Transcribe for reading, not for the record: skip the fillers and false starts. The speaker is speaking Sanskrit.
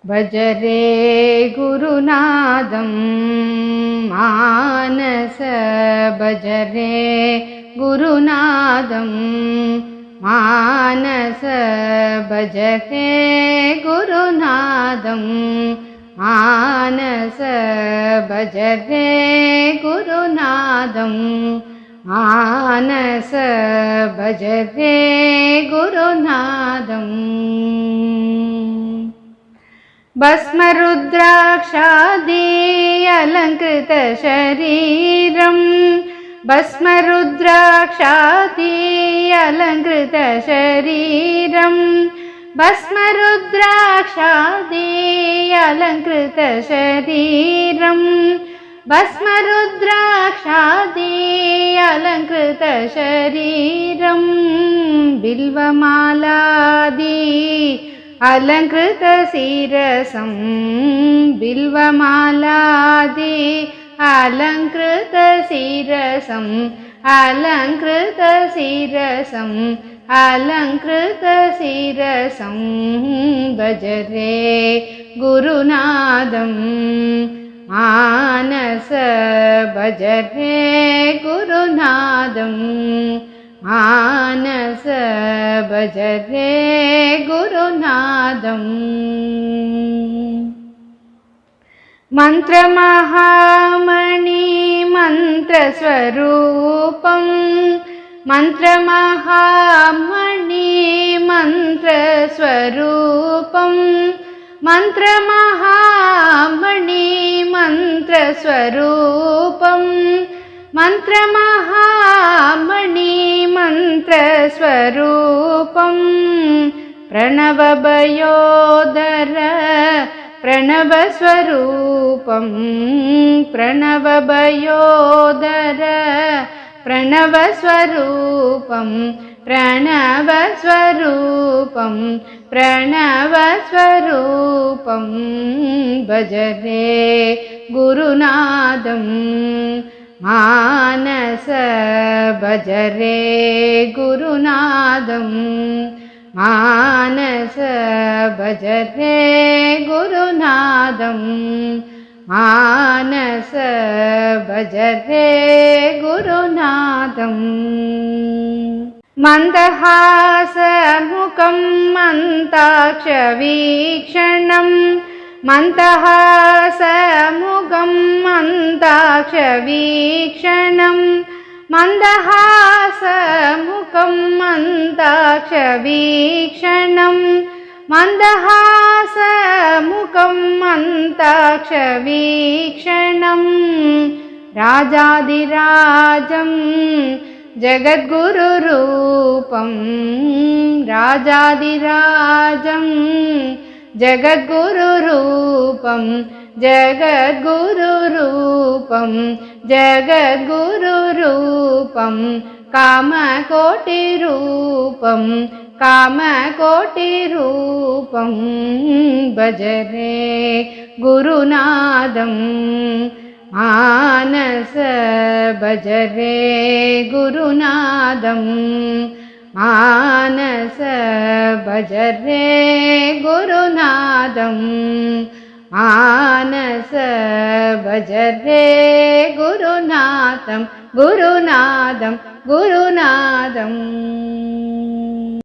भज रे गुरुनादं मानस भज रे गुरुनादं मानस भज रे गुरुनादं मानस भज रे गुरुनादं मानस भज रे गुरुनादं भस्मरुद्राक्षादि अलङ्कृत शरीरं भस्मरुद्राक्षादि अलङ्कृत शरीरं भस्मरुद्राक्षादि अलङ्कृत शरीरं भस्मरुद्राक्षादि अलङ्कृत शरीरं बिल्वमालादि अलङ्कृत शिरसं बिल्वमालादि अलङ्कृत शिरसं अलङ्कृत शिरसं अलङ्कृत शिरसं भज रे गुरुनादं मानस भज रे गुरुनादं मानस भज रे गुरुनादं मन्त्रमहामणि मन्त्रस्वरूपं मन्त्रमहामणि मन्त्रस्वरूपं मन्त्रमहामणि मन्त्रस्वरूपं मन्त्रमहामणि मन्त्रस्वरूपं प्रणवभयोदर प्रणवस्वरूपं प्रणवभयोदर प्रणवस्वरूपं प्रणवस्वरूपं प्रणवस्वरूपं भज रे गुरुनादं मानस भज रे गुरुनादं मानस भज रे गुरुनादं मानस भज रे गुरुनादं मन्दहासमुखं मन्ताक्षवीक्षणं मन्दहासमुखं मन्ताक्षवीक्षणं मन्दहासमुखं मन्ताक्षवीक्षणं मन्दहासमुखं मन्ताक्षवीक्षणं राजाधिराजं जगद्गुरुरूपं राजाधिराजं जगद्गुरुरूपं जगद्गुरुरूपं जगद्गुरुरूपं कामकोटिरूपं कामकोटिरूपं भज रे गुरुनादं मानस भज रे गुरुनादं मानस भज रे गुरुनादं मानस भज रे गुरुनादं गुरुनादं गुरुनादं